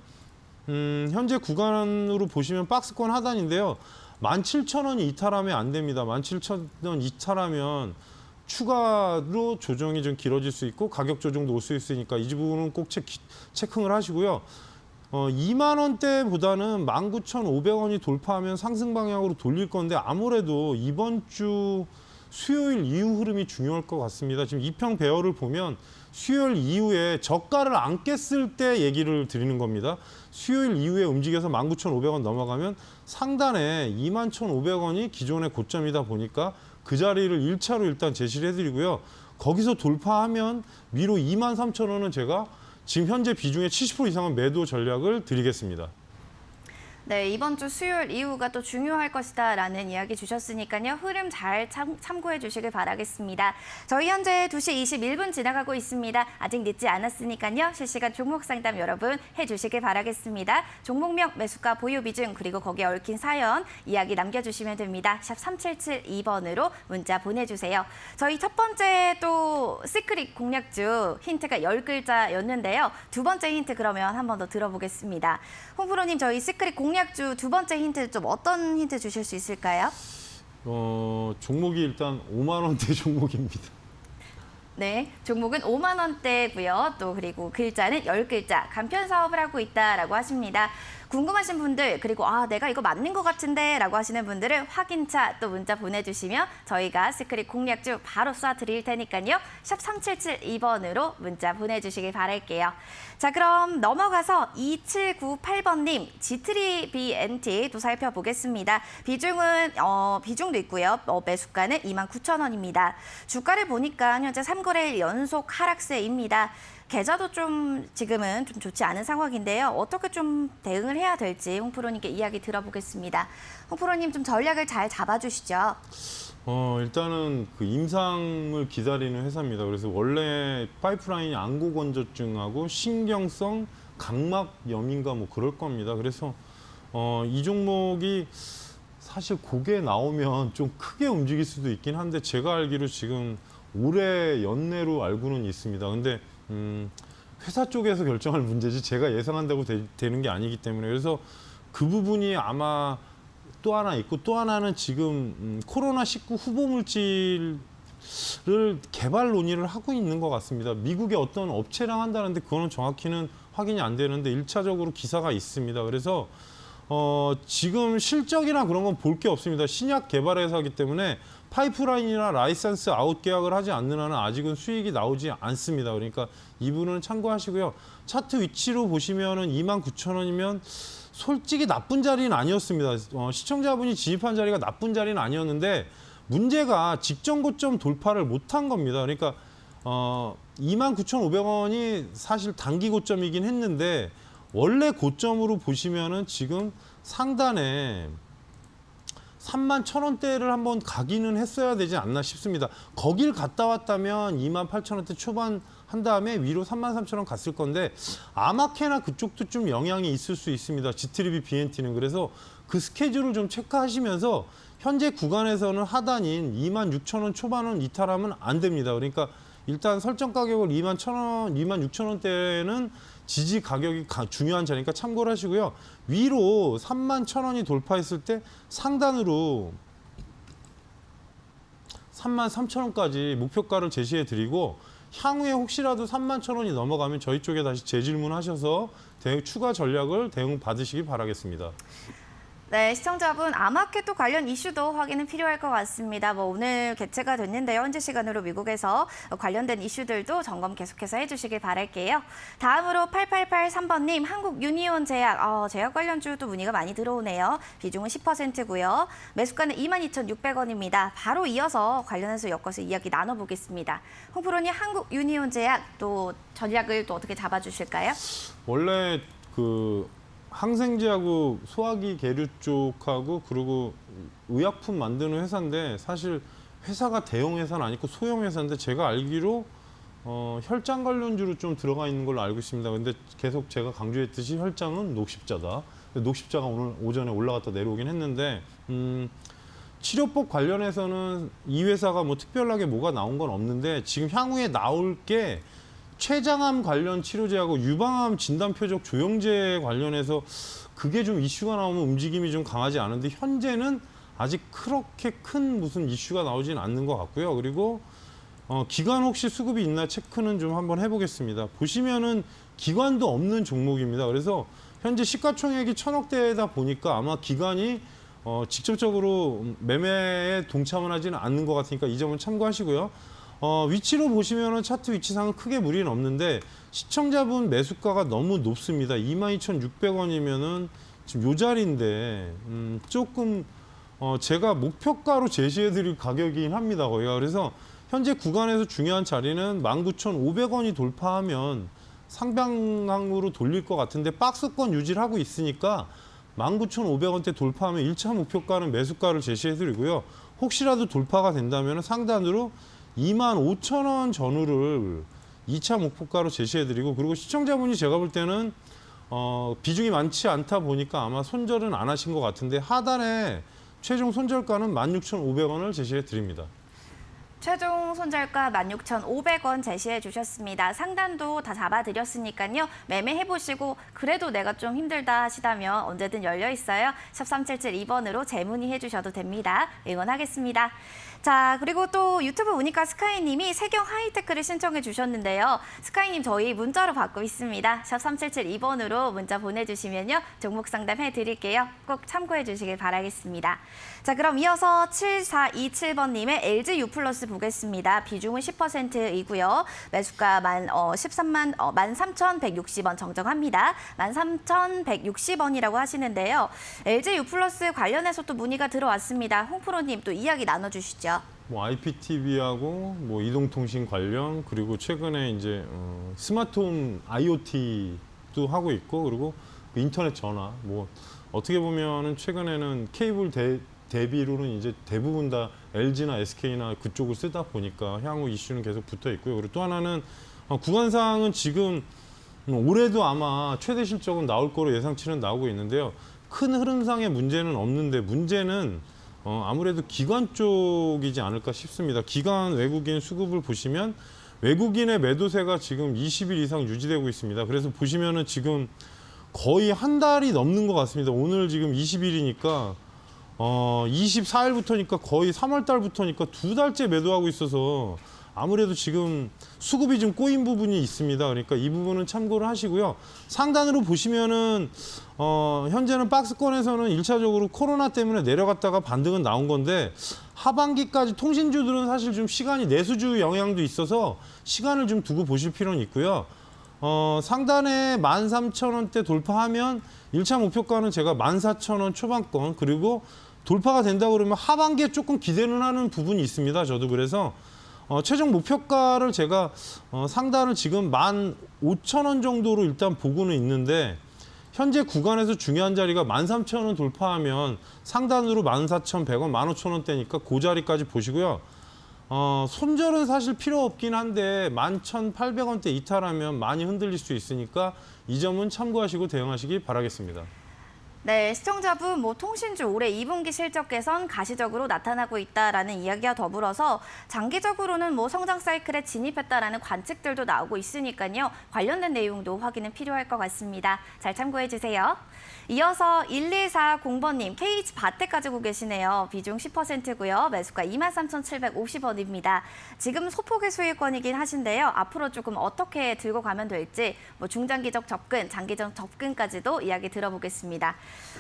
현재 구간으로 보시면 박스권 하단인데요. 17,000원이 이탈하면 안 됩니다. 17,000원 이탈하면 추가로 조정이 좀 길어질 수 있고 가격 조정도 올 수 있으니까 이 부분은 꼭 체크를 하시고요. 2만 원대보다는 19,500원이 돌파하면 상승 방향으로 돌릴 건데 아무래도 이번 주 수요일 이후 흐름이 중요할 것 같습니다. 지금 이평 배열을 보면 수요일 이후에 저가를 안 깼을 때 얘기를 드리는 겁니다. 수요일 이후에 움직여서 19,500원 넘어가면 상단에 21,500원이 기존의 고점이다 보니까 그 자리를 1차로 일단 제시를 해드리고요. 거기서 돌파하면 위로 23,000원은 제가 지금 현재 비중의 70% 이상은 매도 전략을 드리겠습니다. 네, 이번 주 수요일 이후가 또 중요할 것이다라는 이야기 주셨으니까요. 흐름 잘 참고해 주시길 바라겠습니다. 저희 현재 2시 21분 지나가고 있습니다. 아직 늦지 않았으니까요. 실시간 종목 상담 여러분 해주시길 바라겠습니다. 종목명, 매수가, 보유 비중, 그리고 거기에 얽힌 사연, 이야기 남겨주시면 됩니다. 샵 3772번으로 문자 보내주세요. 저희 첫 번째 또 시크릿 공략주 힌트가 10글자였는데요. 두 번째 힌트 그러면 한 번 더 들어보겠습니다. 홍프로님, 저희 시크릿 공략 공략주 두 번째 힌트 좀 어떤 힌트 주실 수 있을까요? 종목이 일단 5만 원대 종목입니다. 네, 종목은 5만 원대고요. 또 그리고 글자는 10글자, 간편 사업을 하고 있다라고 하십니다. 궁금하신 분들 그리고 내가 이거 맞는 것 같은데 라고 하시는 분들은 확인차 또 문자 보내주시면 저희가 시크릿 공략주 바로 쏴드릴 테니까요. 샵 3772번으로 문자 보내주시길 바랄게요. 자, 그럼 넘어가서 2798번님 G3BNT 또 살펴보겠습니다. 비중도 있고요. 매수가는 29,000원입니다. 주가를 보니까 현재 3거래일 연속 하락세입니다. 계좌도 좀 지금은 좀 좋지 않은 상황인데요. 어떻게 좀 대응을 해야 될지 홍 프로님께 이야기 들어보겠습니다. 홍 프로님 좀 전략을 잘 잡아주시죠. 일단은 그 임상을 기다리는 회사입니다. 그래서 원래 파이프라인이 안구건조증하고 신경성 각막염인가 뭐 그럴 겁니다. 그래서 이 종목이 사실 고개 나오면 좀 크게 움직일 수도 있긴 한데 제가 알기로 지금 올해 연내로 알고는 있습니다. 근데 회사 쪽에서 결정할 문제지 제가 예상한다고 되는 게 아니기 때문에 그래서 그 부분이 아마 또 하나 있고 또 하나는 지금 코로나19 후보 물질을 개발 논의를 하고 있는 것 같습니다. 미국의 어떤 업체랑 한다는데 그거는 정확히는 확인이 안 되는데 1차적으로 기사가 있습니다. 그래서 지금 실적이나 그런 건 볼 게 없습니다. 신약 개발 회사이기 때문에 파이프라인이나 라이선스 아웃 계약을 하지 않는 한은 아직은 수익이 나오지 않습니다. 그러니까 이 부분은 참고하시고요. 차트 위치로 보시면은 29,000원이면 솔직히 나쁜 자리는 아니었습니다. 시청자분이 진입한 자리가 나쁜 자리는 아니었는데 문제가 직전 고점 돌파를 못한 겁니다. 그러니까 29,500원이 사실 단기 고점이긴 했는데 원래 고점으로 보시면은 지금 상단에 31,000원대를 한번 가기는 했어야 되지 않나 싶습니다. 거길 갔다 왔다면 28,000원대 초반 한 다음에 위로 33,000원 갔을 건데 아마케나 그쪽도 좀 영향이 있을 수 있습니다. G3BNT는 그래서 그 스케줄을 좀 체크하시면서 현재 구간에서는 하단인 26,000원 초반은 이탈하면 안 됩니다. 그러니까 일단 설정 가격을 21,000원, 26,000원대는 지지 가격이 중요한 자리니까 참고를 하시고요. 위로 31,000원이 돌파했을 때 상단으로 33,000원까지 목표가를 제시해 드리고 향후에 혹시라도 31,000원이 넘어가면 저희 쪽에 다시 재질문하셔서 추가 전략을 대응 받으시기 바라겠습니다. 네, 시청자분 아마켓도 관련 이슈도 확인은 필요할 것 같습니다. 오늘 개최가 됐는데요. 현재 시간으로 미국에서 관련된 이슈들도 점검 계속해서 해주시길 바랄게요. 다음으로 8883번님 한국 유니온 제약, 제약 관련주도 문의가 많이 들어오네요. 비중은 10%고요. 매수가는 22,600원입니다. 바로 이어서 관련해서 엮어서 이야기 나눠보겠습니다. 홍 프로님 한국 유니온 제약 또 전략을 또 어떻게 잡아주실까요? 원래 항생제하고 소화기 계류 쪽하고 그리고 의약품 만드는 회사인데 사실 회사가 대형 회사는 아니고 소형 회사인데 제가 알기로 혈장 관련주로 좀 들어가 있는 걸로 알고 있습니다. 근데 계속 제가 강조했듯이 혈장은 녹십자다. 녹십자가 오늘 오전에 올라갔다 내려오긴 했는데 치료법 관련해서는 이 회사가 뭐 특별하게 뭐가 나온 건 없는데 지금 향후에 나올 게 췌장암 관련 치료제하고 유방암 진단 표적 조영제 관련해서 그게 좀 이슈가 나오면 움직임이 좀 강하지 않은데 현재는 아직 그렇게 큰 무슨 이슈가 나오진 않는 것 같고요. 그리고 기관 혹시 수급이 있나 체크는 좀 한번 해보겠습니다. 보시면은 기관도 없는 종목입니다. 그래서 현재 시가총액이 1,000억대다 보니까 아마 기관이 직접적으로 매매에 동참을 하지는 않는 것 같으니까 이 점은 참고하시고요. 위치로 보시면은 차트 위치상은 크게 무리는 없는데 시청자분 매수가가 너무 높습니다. 22,600원이면은 지금 요 자리인데 조금 제가 목표가로 제시해드릴 가격이긴 합니다. 거기가 그래서 현재 구간에서 중요한 자리는 19,500원이 돌파하면 상방향으로 돌릴 것 같은데 박스권 유지를 하고 있으니까 19,500원대 돌파하면 1차 목표가는 매수가를 제시해드리고요. 혹시라도 돌파가 된다면 상단으로 25,000원 전후를 2차 목표가로 제시해드리고 그리고 시청자분이 제가 볼 때는 비중이 많지 않다 보니까 아마 손절은 안 하신 것 같은데 하단에 최종 손절가는 16,500원을 제시해드립니다. 최종 손절가 16,500원 제시해 주셨습니다. 상단도 다 잡아드렸으니까요. 매매해보시고 그래도 내가 좀 힘들다 하시다면 언제든 열려 있어요. 샵 3772번으로 재문의해 주셔도 됩니다. 응원하겠습니다. 자, 그리고 또 유튜브 우니까 스카이님이 세경 하이테크를 신청해 주셨는데요. 스카이님 저희 문자로 받고 있습니다. 샵 3772번으로 문자 보내주시면요. 종목 상담해 드릴게요. 꼭 참고해 주시길 바라겠습니다. 자, 그럼 이어서 7427번님의 LG U 플러스 보겠습니다. 비중은 10%이고요. 매수가 13,160원 정정합니다. 13,160원이라고 하시는데요. LG U 플러스 관련해서 또 문의가 들어왔습니다. 홍프로님 또 이야기 나눠주시죠. 뭐 IPTV하고 뭐 이동통신 관련 그리고 최근에 이제 스마트홈 IoT도 하고 있고 그리고 인터넷 전화 뭐 어떻게 보면은 최근에는 케이블 대비로는 이제 대부분 다 LG나 SK나 그쪽을 쓰다 보니까 향후 이슈는 계속 붙어 있고요. 그리고 또 하나는 구간상은 지금 올해도 아마 최대 실적은 나올 거로 예상치는 나오고 있는데요. 큰 흐름상의 문제는 없는데 문제는 아무래도 기관 쪽이지 않을까 싶습니다. 기관 외국인 수급을 보시면 외국인의 매도세가 지금 20일 이상 유지되고 있습니다. 그래서 보시면은 지금 거의 한 달이 넘는 것 같습니다. 오늘 지금 20일이니까 24일부터니까 거의 3월 달부터니까 2달째 매도하고 있어서 아무래도 지금 수급이 좀 꼬인 부분이 있습니다. 그러니까 이 부분은 참고를 하시고요. 상단으로 보시면은 현재는 박스권에서는 1차적으로 코로나 때문에 내려갔다가 반등은 나온 건데 하반기까지 통신주들은 사실 좀 시간이 내수주 영향도 있어서 시간을 좀 두고 보실 필요는 있고요. 상단에 13,000원대 돌파하면 1차 목표가는 제가 14,000원 초반권 그리고 돌파가 된다고 그러면 하반기에 조금 기대는 하는 부분이 있습니다. 저도 그래서 최종 목표가를 제가 상단을 지금 15,000원 정도로 일단 보고는 있는데 현재 구간에서 중요한 자리가 13,000원 돌파하면 상단으로 14,100원, 15,000원대니까 그 자리까지 보시고요. 손절은 사실 필요 없긴 한데 11,800원대 이탈하면 많이 흔들릴 수 있으니까 이 점은 참고하시고 대응하시기 바라겠습니다. 네, 시청자분 통신주 올해 2분기 실적 개선 가시적으로 나타나고 있다라는 이야기와 더불어서 장기적으로는 성장 사이클에 진입했다라는 관측들도 나오고 있으니까요. 관련된 내용도 확인은 필요할 것 같습니다. 잘 참고해 주세요. 이어서 1240번님 KH 바텍 가지고 계시네요. 비중 10%고요. 매수가 23,750원입니다. 지금 소폭의 수익권이긴 하신데요. 앞으로 조금 어떻게 들고 가면 될지 중장기적 접근, 장기적 접근까지도 이야기 들어보겠습니다.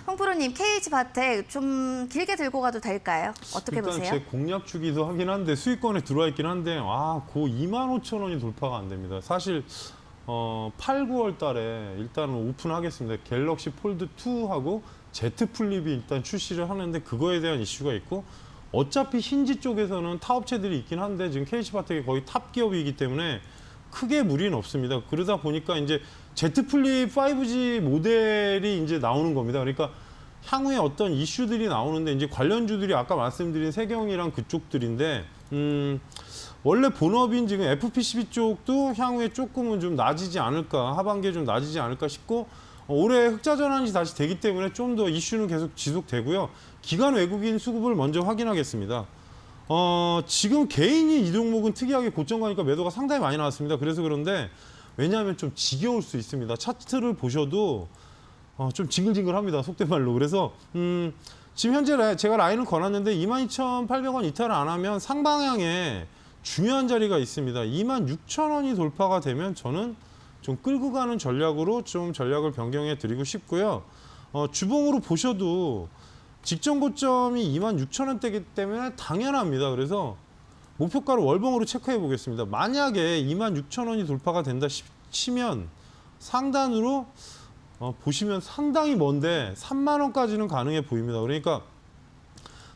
홍프로님, KH 바텍 좀 길게 들고 가도 될까요? 어떻게 일단 보세요? 제 공략주기도 하긴 한데 수익권에 들어와 있긴 한데 그 25,000원이 돌파가 안 됩니다. 사실 8, 9월 달에 일단은 오픈하겠습니다. 갤럭시 폴드 2하고 Z 플립이 일단 출시를 하는데 그거에 대한 이슈가 있고 어차피 힌지 쪽에서는 타업체들이 있긴 한데 지금 KH 바텍이 거의 탑 기업이기 때문에 크게 무리는 없습니다. 그러다 보니까 이제 Z 플립 5G 모델이 이제 나오는 겁니다. 그러니까 향후에 어떤 이슈들이 나오는데 이제 관련주들이 아까 말씀드린 세경이랑 그쪽들인데 원래 본업인 지금 FPCB 쪽도 향후에 조금은 좀 낮아지지 않을까, 하반기에 좀 낮아지지 않을까 싶고 올해 흑자 전환이 다시 되기 때문에 좀 더 이슈는 계속 지속되고요. 기관 외국인 수급을 먼저 확인하겠습니다. 지금 개인이 이 종목은 특이하게 고점 가니까 매도가 상당히 많이 나왔습니다. 그래서 그런데 왜냐하면 좀 지겨울 수 있습니다. 차트를 보셔도 좀 징글징글합니다. 속된 말로. 그래서 지금 현재 제가 라인을 걸었는데 22,800원 이탈을 안 하면 상방향에 중요한 자리가 있습니다. 26,000원이 돌파가 되면 저는 좀 끌고 가는 전략으로 좀 전략을 변경해 드리고 싶고요. 주봉으로 보셔도 직전 고점이 26,000원대이기 때문에 당연합니다. 그래서 목표가를 월봉으로 체크해 보겠습니다. 만약에 26,000원이 돌파가 된다 치면 상단으로 보시면 상당히 먼데 3만 원까지는 가능해 보입니다. 그러니까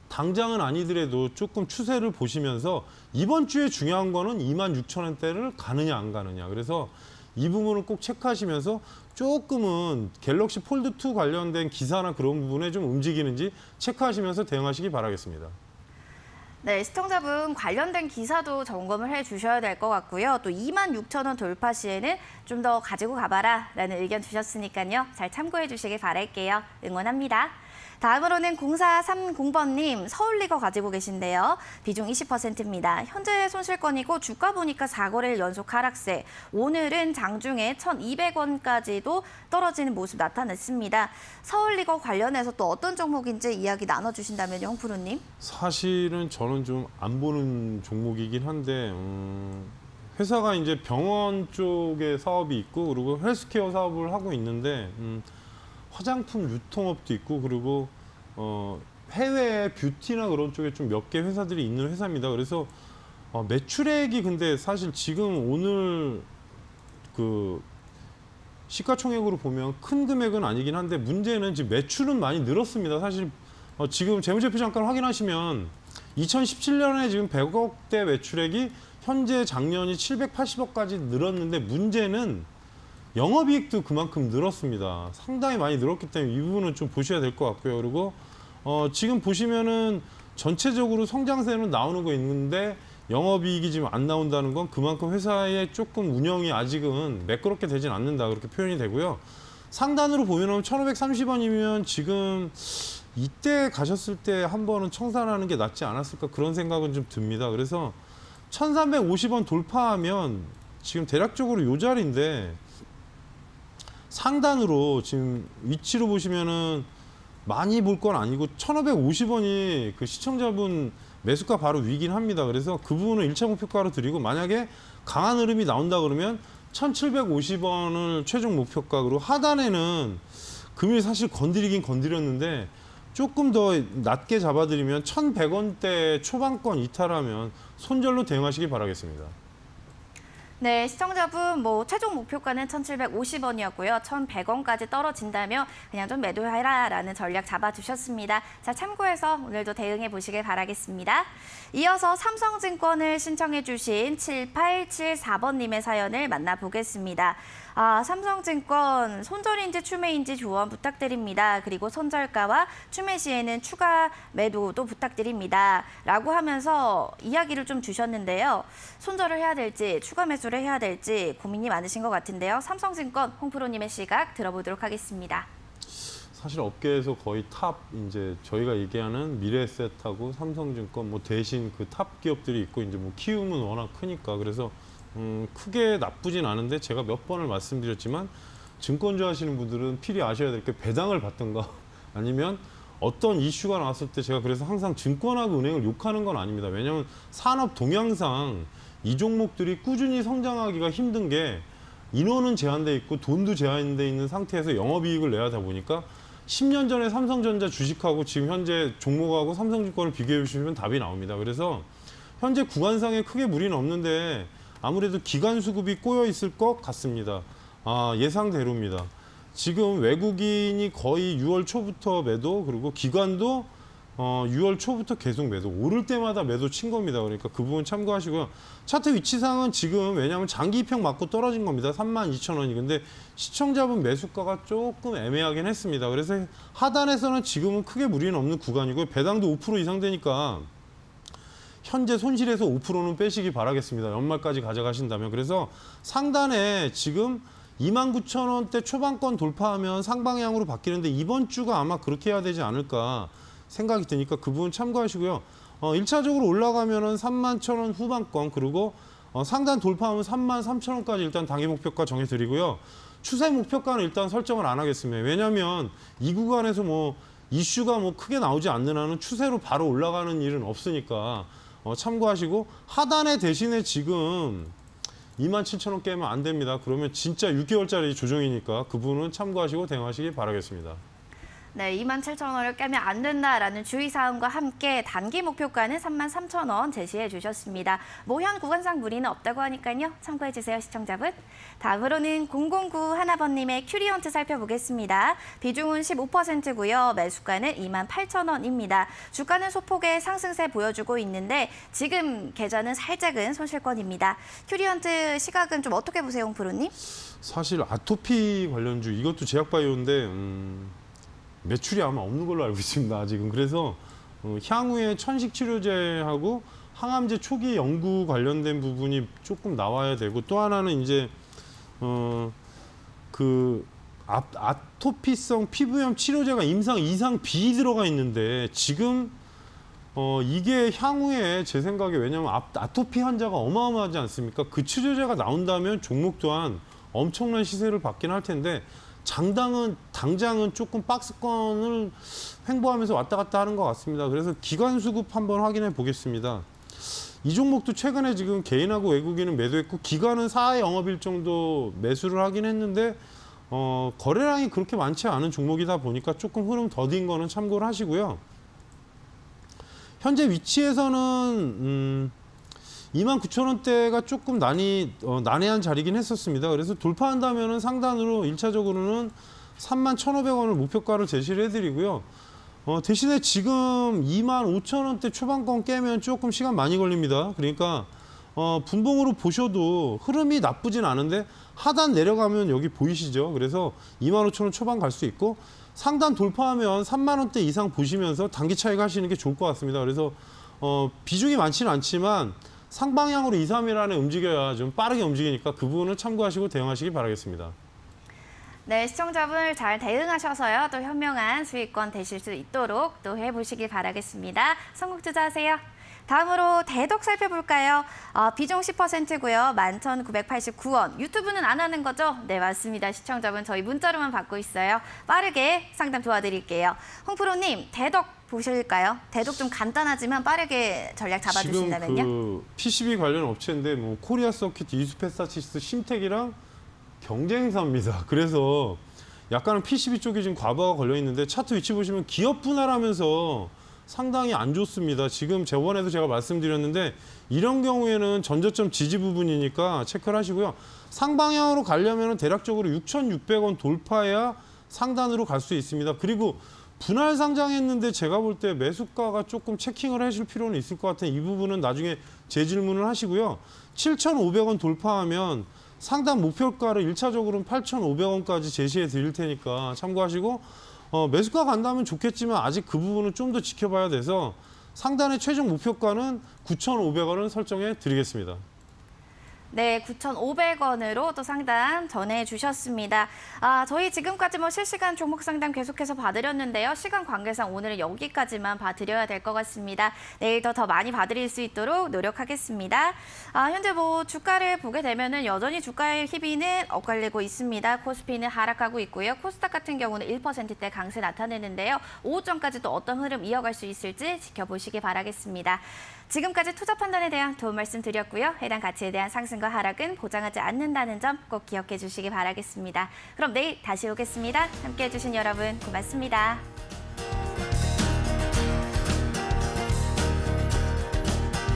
당장은 아니더라도 조금 추세를 보시면서 이번 주에 중요한 거는 26,000원대를 가느냐 안 가느냐. 그래서 이 부분을 꼭 체크하시면서 조금은 갤럭시 폴드 2 관련된 기사나 그런 부분에 좀 움직이는지 체크하시면서 대응하시기 바라겠습니다. 네, 시청자분 관련된 기사도 점검을 해주셔야 될 것 같고요. 또 26,000원 돌파 시에는 좀 더 가지고 가봐라 라는 의견 주셨으니까요. 잘 참고해 주시길 바랄게요. 응원합니다. 다음으로는 0430번님 서울리거 가지고 계신데요. 비중 20%입니다. 현재 손실권이고 주가 보니까 4거래일 연속 하락세. 오늘은 장중에 1,200원까지도 떨어지는 모습 나타냈습니다. 서울리거 관련해서 또 어떤 종목인지 이야기 나눠주신다면요, 홍프로님. 사실은 저는 좀 안 보는 종목이긴 한데 회사가 이제 병원 쪽에 사업이 있고 그리고 헬스케어 사업을 하고 있는데 화장품 유통업도 있고 그리고 해외 뷰티나 그런 쪽에 좀 몇 개 회사들이 있는 회사입니다. 그래서 매출액이 근데 사실 지금 오늘 그 시가총액으로 보면 큰 금액은 아니긴 한데 문제는 지금 매출은 많이 늘었습니다. 사실 지금 재무제표 잠깐 확인하시면 2017년에 지금 100억대 매출액이 현재 작년이 780억까지 늘었는데 문제는 영업이익도 그만큼 늘었습니다. 상당히 많이 늘었기 때문에 이 부분은 좀 보셔야 될 것 같고요. 그리고 지금 보시면은 전체적으로 성장세는 나오는 거 있는데 영업이익이 지금 안 나온다는 건 그만큼 회사의 조금 운영이 아직은 매끄럽게 되진 않는다 그렇게 표현이 되고요. 상단으로 보면은 1,530원이면 지금 이때 가셨을 때 한 번은 청산하는 게 낫지 않았을까 그런 생각은 좀 듭니다. 그래서 1,350원 돌파하면 지금 대략적으로 요 자리인데 상단으로 지금 위치로 보시면은 많이 볼 건 아니고 1,550원이 그 시청자분 매수가 바로 위긴 합니다. 그래서 그 부분을 1차 목표가로 드리고 만약에 강한 흐름이 나온다 그러면 1,750원을 최종 목표가로 하단에는 금일 사실 건드리긴 건드렸는데 조금 더 낮게 잡아드리면 1,100원대 초반권 이탈하면 손절로 대응하시기 바라겠습니다. 네, 시청자분 최종 목표가는 1,750원이었고요. 1,100원까지 떨어진다면 그냥 좀 매도해라라는 전략 잡아주셨습니다. 자, 참고해서 오늘도 대응해 보시길 바라겠습니다. 이어서 삼성증권을 신청해 주신 7874번님의 사연을 만나보겠습니다. 삼성증권 손절인지 추매인지 조언 부탁드립니다. 그리고 손절가와 추매 시에는 추가 매도도 부탁드립니다. 라고 하면서 이야기를 좀 주셨는데요. 손절을 해야 될지 추가 매수를 해야 될지 고민이 많으신 것 같은데요. 삼성증권 홍프로님의 시각 들어보도록 하겠습니다. 사실 업계에서 거의 탑 이제 저희가 얘기하는 미래에셋하고 삼성증권 대신 그 탑 기업들이 있고 이제 키움은 워낙 크니까 그래서 크게 나쁘진 않은데 제가 몇 번을 말씀드렸지만 증권주 하시는 분들은 필히 아셔야 될 게 배당을 받든가 아니면 어떤 이슈가 나왔을 때 제가 그래서 항상 증권하고 은행을 욕하는 건 아닙니다. 왜냐하면 산업 동향상 이 종목들이 꾸준히 성장하기가 힘든 게 인원은 제한돼 있고 돈도 제한돼 있는 상태에서 영업이익을 내야 하다 보니까 10년 전에 삼성전자 주식하고 지금 현재 종목하고 삼성증권을 비교해 보시면 답이 나옵니다. 그래서 현재 구간상에 크게 무리는 없는데 아무래도 기관 수급이 꼬여 있을 것 같습니다. 예상대로입니다. 지금 외국인이 거의 6월 초부터 매도 그리고 기관도 6월 초부터 계속 매도 오를 때마다 매도 친 겁니다. 그러니까 그 부분 참고하시고요. 차트 위치상은 지금 왜냐하면 장기 입형 맞고 떨어진 겁니다. 32,000원이. 근데 시청자분 매수가가 조금 애매하긴 했습니다. 그래서 하단에서는 지금은 크게 무리는 없는 구간이고요. 배당도 5% 이상 되니까 현재 손실에서 5%는 빼시기 바라겠습니다. 연말까지 가져가신다면. 그래서 상단에 지금 29,000원대 초반권 돌파하면 상방향으로 바뀌는데 이번 주가 아마 그렇게 해야 되지 않을까 생각이 드니까 그 부분 참고하시고요. 1차적으로 올라가면은 31,000원 후반권 그리고 상단 돌파하면 33,000원까지 일단 단기 목표가 정해드리고요. 추세 목표가는 일단 설정을 안 하겠습니다. 왜냐하면 이 구간에서 이슈가 크게 나오지 않는 한은 추세로 바로 올라가는 일은 없으니까 참고하시고 하단에 대신에 지금 27,000원 깨면 안 됩니다. 그러면 진짜 6개월짜리 조정이니까 그 부분은 참고하시고 대응하시기 바라겠습니다. 네, 27,000원을 깨면 안 된다라는 주의사항과 함께 단기 목표가는 33,000원 제시해 주셨습니다. 현 구간상 무리는 없다고 하니까요. 참고해 주세요, 시청자분. 다음으로는 009 하나번님의 큐리언트 살펴보겠습니다. 비중은 15%고요. 매수가는 28,000원입니다. 주가는 소폭의 상승세 보여주고 있는데 지금 계좌는 살짝은 손실권입니다. 큐리언트 시각은 좀 어떻게 보세요, 홍프로님? 사실 아토피 관련주 이것도 제약바이오인데 매출이 아마 없는 걸로 알고 있습니다. 아직은. 그래서 향후에 천식치료제하고 항암제 초기 연구 관련된 부분이 조금 나와야 되고 또 하나는 이제 그 아토피성 피부염 치료제가 임상 2상 B 들어가 있는데 지금 이게 향후에 제 생각에 왜냐하면 아토피 환자가 어마어마하지 않습니까? 그 치료제가 나온다면 종목 또한 엄청난 시세를 받긴 할 텐데 당장은 조금 박스권을 횡보하면서 왔다 갔다 하는 것 같습니다. 그래서 기관 수급 한번 확인해 보겠습니다. 이 종목도 최근에 지금 개인하고 외국인은 매도했고 기관은 4회 영업일 정도 매수를 하긴 했는데 거래량이 그렇게 많지 않은 종목이다 보니까 조금 흐름 더딘 거는 참고를 하시고요. 현재 위치에서는 29,000원대가 조금 난해한 자리긴 했었습니다. 그래서 돌파한다면 상단으로 1차적으로는 31,500원을 목표가를 제시를 해드리고요. 대신에 지금 25,000원대 초반권 깨면 조금 시간 많이 걸립니다. 그러니까 분봉으로 보셔도 흐름이 나쁘진 않은데 하단 내려가면 여기 보이시죠? 그래서 25,000원 초반 갈 수 있고 상단 돌파하면 3만 원대 이상 보시면서 단기 차익 하시는 게 좋을 것 같습니다. 그래서 비중이 많지는 않지만 상방향으로 2, 3일 안에 움직여야 좀 빠르게 움직이니까 그 부분을 참고하시고 대응하시기 바라겠습니다. 네, 시청자분 잘 대응하셔서요. 또 현명한 수익권 되실 수 있도록 또 해보시길 바라겠습니다. 선곡 투자하세요. 다음으로 대덕 살펴볼까요? 비중 10%고요. 11,989원. 유튜브는 안 하는 거죠? 네, 맞습니다. 시청자분 저희 문자로만 받고 있어요. 빠르게 상담 도와드릴게요. 홍프로님, 대덕 보실까요? 대덕 좀 간단하지만 빠르게 전략 잡아주신다면요? 지금 그 PCB 관련 업체인데 뭐 코리아 서킷, 이수페스타시스, 심텍이랑 경쟁사입니다. 그래서 약간은 PCB 쪽이 지금 과부하가 걸려 있는데 차트 위치 보시면 기업 분할하면서 상당히 안 좋습니다. 지금 저번에도 제가 말씀드렸는데 이런 경우에는 전저점 지지 부분이니까 체크를 하시고요. 상방향으로 가려면 대략적으로 6,600원 돌파해야 상단으로 갈 수 있습니다. 그리고 분할 상장했는데 제가 볼 때 매수가가 조금 체킹을 하실 필요는 있을 것 같아요. 이 부분은 나중에 재질문을 하시고요. 7,500원 돌파하면 상단 목표가를 1차적으로는 8,500원까지 제시해 드릴 테니까 참고하시고 매수가 간다면 좋겠지만 아직 그 부분은 좀 더 지켜봐야 돼서 상단의 최종 목표가는 9,500원을 설정해 드리겠습니다. 네, 9,500원으로 또 상담 전해주셨습니다. 저희 지금까지 뭐 실시간 종목 상담 계속해서 봐드렸는데요. 시간 관계상 오늘은 여기까지만 봐드려야 될 것 같습니다. 내일도 더 많이 봐드릴 수 있도록 노력하겠습니다. 현재 뭐 주가를 보게 되면은 여전히 주가의 희비는 엇갈리고 있습니다. 코스피는 하락하고 있고요. 코스닥 같은 경우는 1%대 강세 나타내는데요. 오후 전까지 또 어떤 흐름 이어갈 수 있을지 지켜보시기 바라겠습니다. 지금까지 투자 판단에 대한 도움 말씀드렸고요. 해당 가치에 대한 상승과 하락은 보장하지 않는다는 점 꼭 기억해 주시기 바라겠습니다. 그럼 내일 다시 오겠습니다. 함께해 주신 여러분 고맙습니다.